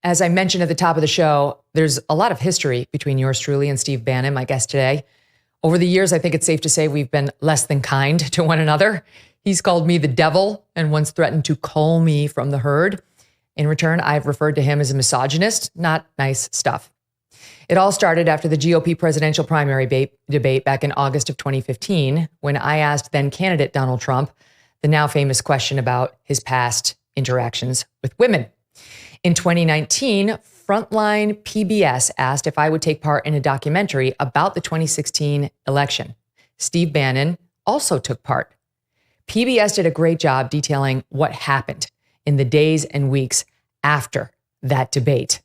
As I mentioned at the top of the show, there's a lot of history between yours truly and Steve Bannon, my guest today. Over the years, I think it's safe to say we've been less than kind to one another. He's called me the devil and once threatened to cull me from the herd. In return, I've referred to him as a misogynist. Not nice stuff. It all started after the GOP presidential primary debate back in August of 2015, when I asked then candidate Donald Trump the now famous question about his past interactions with women. In 2019, Frontline PBS asked if I would take part in a documentary about the 2016 election. Steve Bannon also took part. PBS did a great job detailing what happened in the days and weeks after that debate.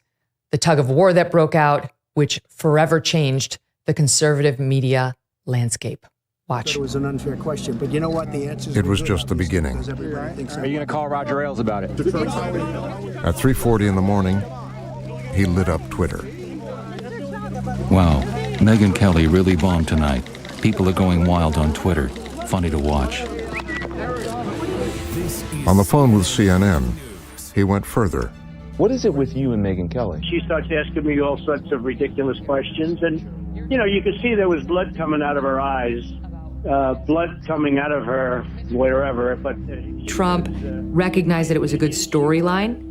The tug of war that broke out, which forever changed the conservative media landscape. Watch. It was an unfair question, but you know what? The answer. It was just the beginning. Are you going to call Roger Ailes about it? At 3:40 in the morning, he lit up Twitter. Wow, Megyn Kelly really bombed tonight. People are going wild on Twitter. Funny to watch. On the phone with CNN, he went further. What is it with you and Megyn Kelly? She starts asking me all sorts of ridiculous questions, and, you know, you could see there was blood coming out of her eyes, blood coming out of her wherever, but... Trump recognized that it was a good storyline,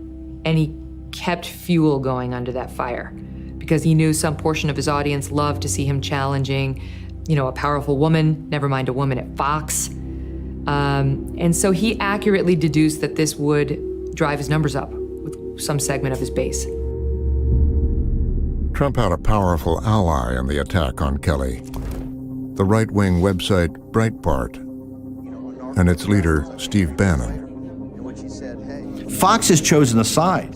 and he kept fuel going under that fire because he knew some portion of his audience loved to see him challenging, you know, a powerful woman, never mind a woman at Fox. And so he accurately deduced that this would drive his numbers up with some segment of his base. Trump had a powerful ally in the attack on Kelly. The right-wing website Breitbart and its leader, Steve Bannon. Fox has chosen a side.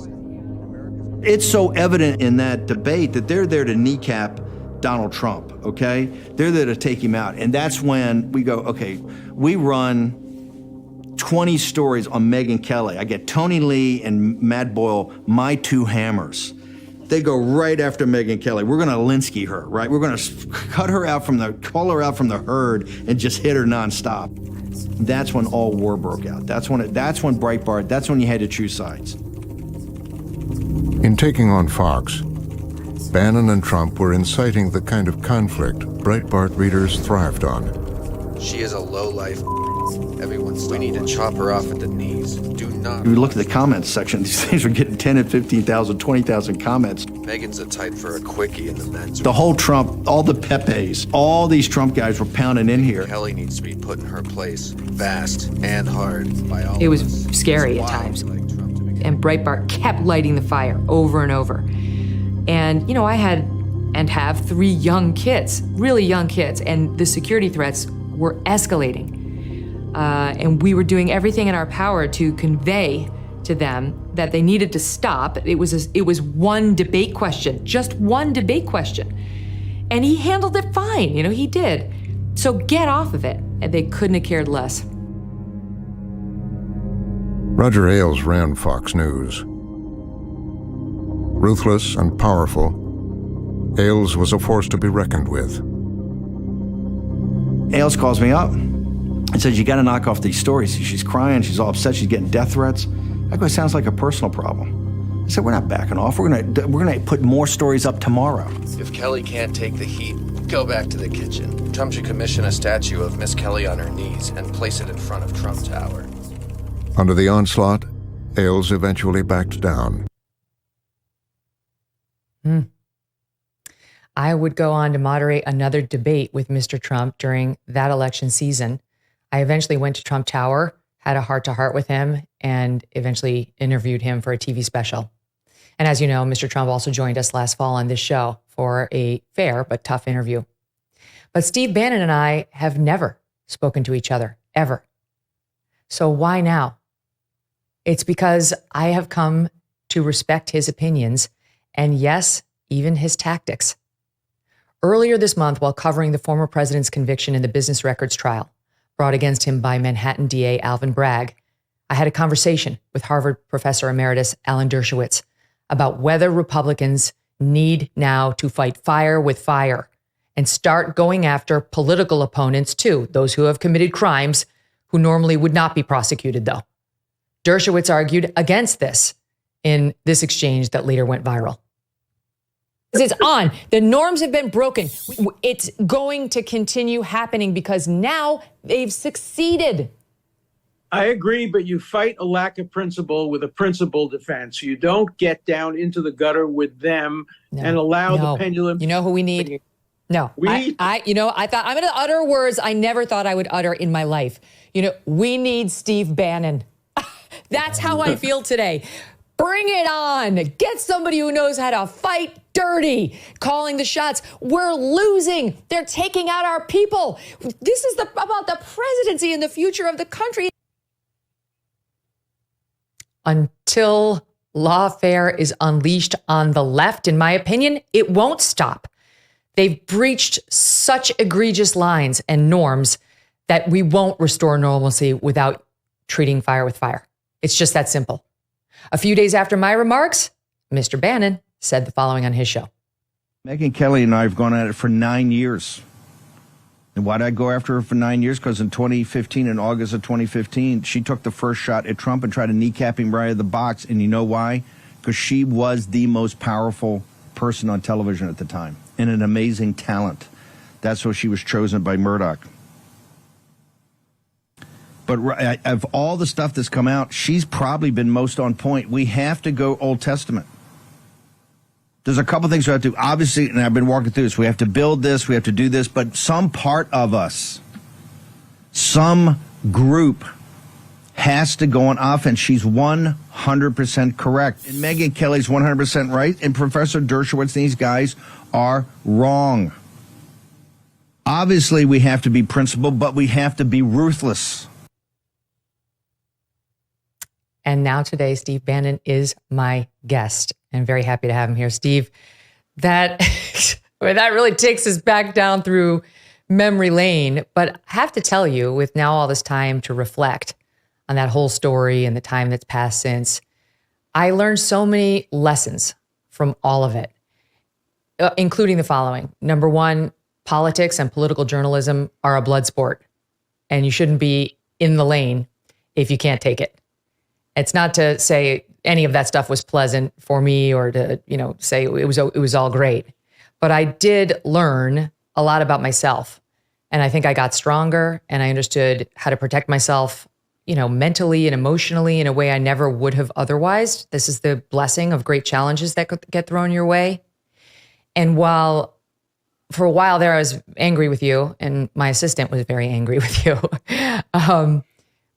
It's so evident in that debate that they're there to kneecap Donald Trump, okay? They're there to take him out. And that's when we go, okay, we run 20 stories on Megyn Kelly. I get Tony Lee and Matt Boyle, my two hammers. They go right after Megyn Kelly. We're gonna Linsky her, right? We're gonna cull her out from the herd and just hit her nonstop. That's when all war broke out. That's when Breitbart, that's when you had to choose sides. In taking on Fox, Bannon and Trump were inciting the kind of conflict Breitbart readers thrived on. She is a lowlife. We need to chop her off at the knees. Do not. If you look at the comments section, these things are getting 10 and 15,000, 20,000 comments. Megyn's a type for a quickie in the men's room. The whole Trump, all the Pepes, all these Trump guys were pounding in here. Kelly needs to be put in her place, fast and hard by all. It was of us. scary It's at wild times. to like Trump to begin. And Breitbart kept lighting the fire over and over. And, you know, I had and have 3 young kids, really young kids, and the security threats were escalating. And we were doing everything in our power to convey to them that they needed to stop. It was one debate question, just one debate question. And he handled it fine, you know, he did. So get off of it. And they couldn't have cared less. Roger Ailes ran Fox News. Ruthless and powerful, Ailes was a force to be reckoned with. Ailes calls me up and says, you got to knock off these stories. She's crying, she's all upset, she's getting death threats. I go, it sounds like a personal problem. I said, we're not backing off. We're gonna put more stories up tomorrow. If Kelly can't take the heat, go back to the kitchen. Trump should commission a statue of Miss Kelly on her knees and place it in front of Trump Tower. Under the onslaught, Ailes eventually backed down. I would go on to moderate another debate with Mr. Trump during that election season. I eventually went to Trump Tower, had a heart-to-heart with him, and eventually interviewed him for a TV special. And as you know, Mr. Trump also joined us last fall on this show for a fair but tough interview. But Steve Bannon and I have never spoken to each other, ever. So why now? It's because I have come to respect his opinions and, yes, even his tactics. Earlier this month, while covering the former president's conviction in the business records trial brought against him by Manhattan DA Alvin Bragg, I had a conversation with Harvard professor emeritus Alan Dershowitz about whether Republicans need now to fight fire with fire and start going after political opponents too, those who have committed crimes who normally would not be prosecuted though. Dershowitz argued against this in this exchange that later went viral. It's on. The norms have been broken. It's going to continue happening because now they've succeeded. I agree, but you fight a lack of principle with a principled defense. You don't get down into the gutter with them and allow the pendulum. You know who we need? No, I thought I'm going to utter words I never thought I would utter in my life. We need Steve Bannon. That's how I feel today. Bring it on. Get somebody who knows how to fight dirty, calling the shots. We're losing. They're taking out our people. This is about the presidency and the future of the country. Until lawfare is unleashed on the left, in my opinion, it won't stop. They've breached such egregious lines and norms that we won't restore normalcy without treating fire with fire. It's just that simple. A few days after my remarks, Mr. Bannon said the following on his show. Megyn Kelly and I have gone at it for 9 years. And why did I go after her for 9 years? Because in 2015, in August of 2015, she took the first shot at Trump and tried to kneecap him right out of the box. And you know why? Because she was the most powerful person on television at the time and an amazing talent. That's why she was chosen by Murdoch. But of all the stuff that's come out, she's probably been most on point. We have to go Old Testament. There's a couple things we have to do. Obviously, and I've been walking through this, we have to build this, we have to do this, but some part of us, some group has to go on offense. She's 100% correct. And Megyn Kelly's 100% right, and Professor Dershowitz and these guys are wrong. Obviously, we have to be principled, but we have to be ruthless. And now today, Steve Bannon is my guest. I'm very happy to have him here. Steve, that really takes us back down through memory lane. But I have to tell you, with now all this time to reflect on that whole story and the time that's passed since, I learned so many lessons from all of it, including the following. Number one, politics and political journalism are a blood sport, and you shouldn't be in the lane if you can't take it. It's not to say any of that stuff was pleasant for me or to, say it was all great. But I did learn a lot about myself. And I think I got stronger and I understood how to protect myself, mentally and emotionally in a way I never would have otherwise. This is the blessing of great challenges that could get thrown your way. And for a while there, I was angry with you and my assistant was very angry with you.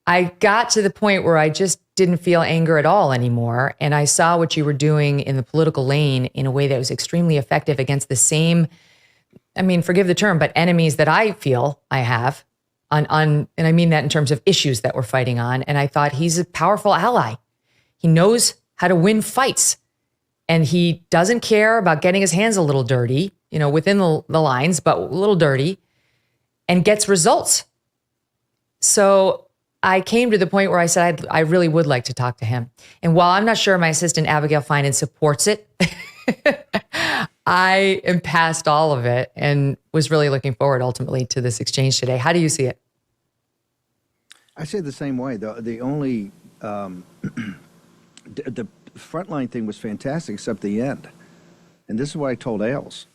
I got to the point where I just didn't feel anger at all anymore. And I saw what you were doing in the political lane in a way that was extremely effective against the same, forgive the term, but enemies that I feel I have and I mean that in terms of issues that we're fighting on. And I thought he's a powerful ally. He knows how to win fights and he doesn't care about getting his hands a little dirty, within the lines, but a little dirty, and gets results. So I came to the point where I said, I really would like to talk to him. And while I'm not sure my assistant, Abigail Finan, supports it, I am past all of it and was really looking forward ultimately to this exchange today. How do you see it? I say the same way. The only, the frontline thing was fantastic except the end. And this is what I told Ailes.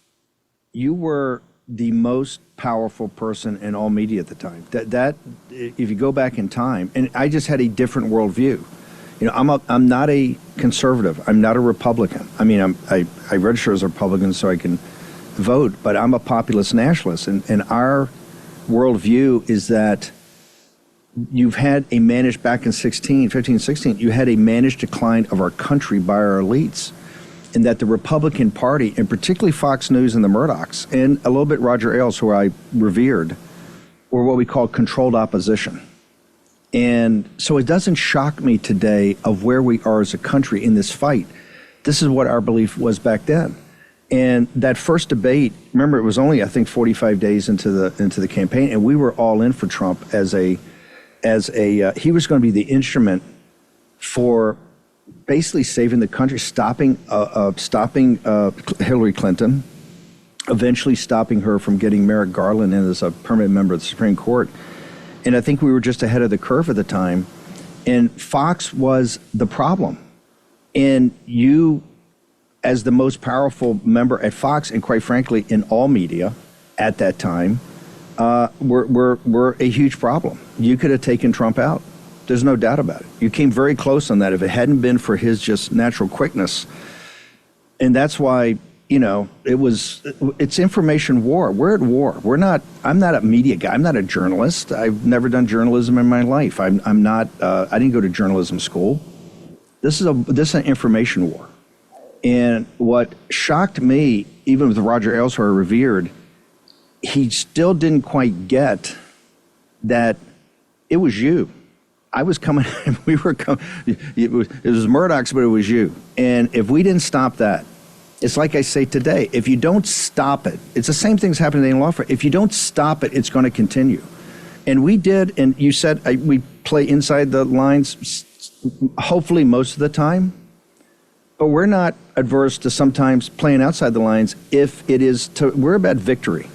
You were the most powerful person in all media at the time. That if you go back in time, and I just had a different worldview. I'm not a conservative. I'm not a Republican. I register as a Republican so I can vote, but I'm a populist nationalist. And our worldview is that you've had a managed, back in 15, 16, you had a managed decline of our country by our elites. And that the Republican Party, and particularly Fox News and the Murdochs, and a little bit Roger Ailes, who I revered, were what we call controlled opposition. And so it doesn't shock me today of where we are as a country in this fight. This is what our belief was back then. And that first debate, remember, it was only, I think, 45 days into the campaign, and we were all in for Trump as he was going to be the instrument for basically saving the country, stopping Hillary Clinton, eventually stopping her from getting Merrick Garland in as a permanent member of the Supreme Court. And I think we were just ahead of the curve at the time. And Fox was the problem. And you, as the most powerful member at Fox, and quite frankly, in all media at that time, were a huge problem. You could have taken Trump out. There's no doubt about it. You came very close on that if it hadn't been for his just natural quickness. And that's why, it's information war. We're at war. I'm not a media guy. I'm not a journalist. I've never done journalism in my life. I didn't go to journalism school. This is an information war. And what shocked me, even with Roger Ailes, who I revered, he still didn't quite get that it was you. I was coming, we were coming, it was Murdoch's, but it was you. And if we didn't stop that, it's like I say today, if you don't stop it, it's the same thing's happening in lawfare. If you don't stop it, it's going to continue. And we did, and you said we play inside the lines, hopefully most of the time, but we're not adverse to sometimes playing outside the lines if it is we're about victory.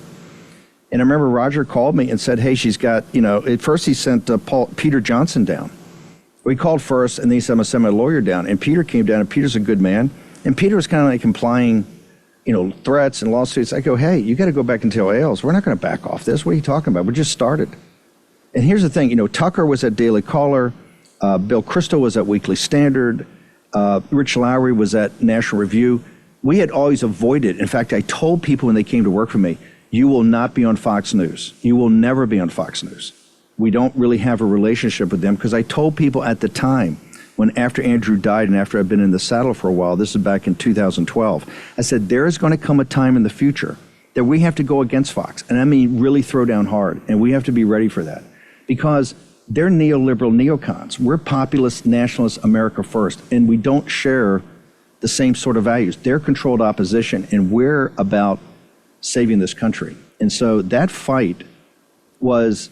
And I remember Roger called me and said, hey, she's got, at first he sent Peter Johnson down. We called first, and then he said, I'm going to send my lawyer down. And Peter came down, and Peter's a good man. And Peter was kind of like implying, threats and lawsuits. I go, hey, you got to go back and tell Ailes, we're not going to back off this. What are you talking about? We just started. And here's the thing, Tucker was at Daily Caller. Bill Kristol was at Weekly Standard. Rich Lowry was at National Review. We had always avoided. In fact, I told people when they came to work for me, you will not be on Fox News. You will never be on Fox News. We don't really have a relationship with them because I told people at the time, when after Andrew died and after I've been in the saddle for a while, this is back in 2012, I said, there is going to come a time in the future that we have to go against Fox. And I mean, really throw down hard. And we have to be ready for that because they're neoliberal neocons. We're populist, nationalist, America first, and we don't share the same sort of values. They're controlled opposition, and we're about saving this country. And so that fight was,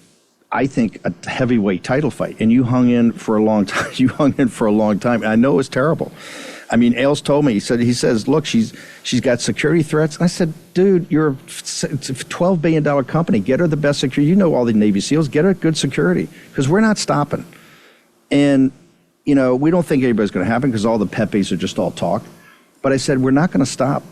I think, a heavyweight title fight. And you hung in for a long time. I know it was terrible. I mean, Ailes told me, he says, look, she's got security threats. I said, dude, you're a $12 billion company. Get her the best security. You know all the Navy SEALs. Get her good security because we're not stopping. And, we don't think anybody's going to happen because all the Pepes are just all talk. But I said, we're not going to stop.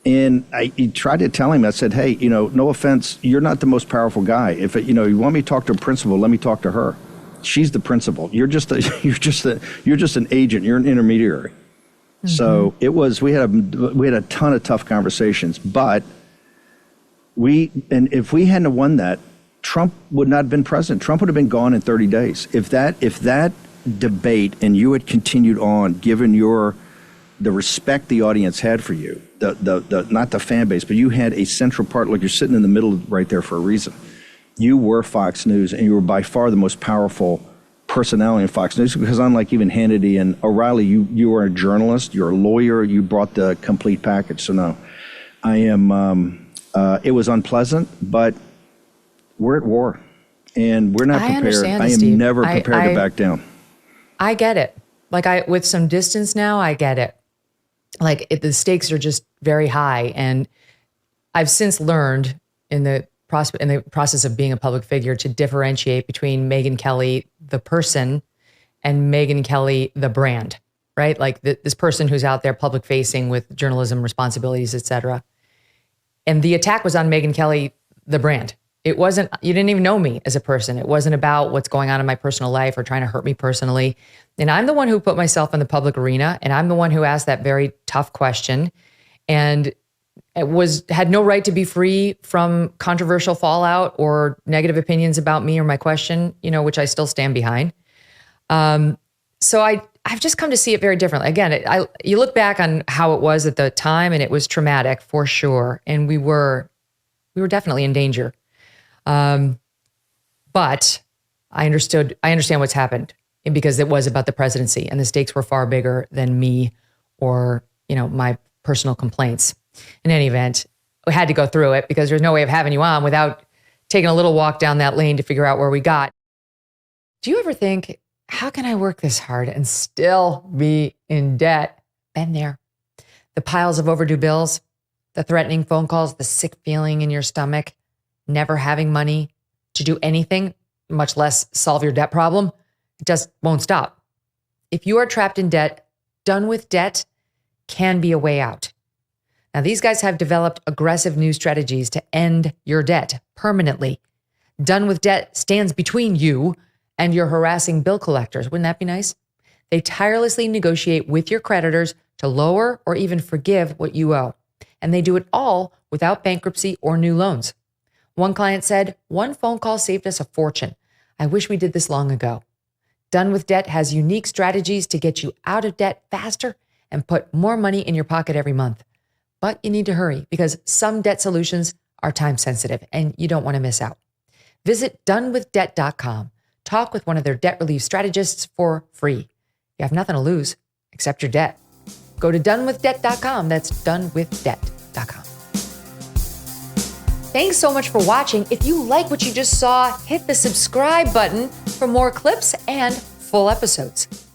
And I tried to tell him, I said, hey, no offense, you're not the most powerful guy. If, you want me to talk to a principal, let me talk to her. She's the principal. You're just an agent. You're an intermediary. Mm-hmm. So it was, we had a ton of tough conversations, but if we hadn't won that, Trump would not have been president. Trump would have been gone in 30 days. If that debate and you had continued on, given the respect the audience had for you, the not the fan base, but you had a central part, like you're sitting in the middle right there for a reason. You were Fox News, and you were by far the most powerful personality in Fox News because unlike even Hannity and O'Reilly, you were a journalist, you're a lawyer, you brought the complete package. So no, it was unpleasant, but we're at war, and we're not prepared. I am Steve. never prepared to back down. I get it. With some distance now, I get it. The stakes are just very high. And I've since learned in the process of being a public figure to differentiate between Megyn Kelly, the person, and Megyn Kelly, the brand, right? This person who's out there public facing with journalism responsibilities, et cetera. And the attack was on Megyn Kelly, the brand. It wasn't, you didn't even know me as a person. It wasn't about what's going on in my personal life or trying to hurt me personally. And I'm the one who put myself in the public arena, and I'm the one who asked that very tough question and had no right to be free from controversial fallout or negative opinions about me or my question, which I still stand behind. So I've just come to see it very differently. Again, you look back on how it was at the time, and it was traumatic for sure. And we were definitely in danger. But I understand what's happened because it was about the presidency and the stakes were far bigger than me or, my personal complaints. In any event, we had to go through it because there's no way of having you on without taking a little walk down that lane to figure out where we got. Do you ever think, how can I work this hard and still be in debt? Been there. The piles of overdue bills, the threatening phone calls, the sick feeling in your stomach, never having money to do anything, much less solve your debt problem, it just won't stop. If you are trapped in debt, Done with Debt can be a way out. Now, these guys have developed aggressive new strategies to end your debt permanently. Done with Debt stands between you and your harassing bill collectors. Wouldn't that be nice? They tirelessly negotiate with your creditors to lower or even forgive what you owe. And they do it all without bankruptcy or new loans. One client said, "One phone call saved us a fortune. I wish we did this long ago." Done with Debt has unique strategies to get you out of debt faster and put more money in your pocket every month. But you need to hurry because some debt solutions are time sensitive and you don't want to miss out. Visit donewithdebt.com. Talk with one of their debt relief strategists for free. You have nothing to lose except your debt. Go to donewithdebt.com. That's donewithdebt.com. Thanks so much for watching. If you like what you just saw, hit the subscribe button for more clips and full episodes.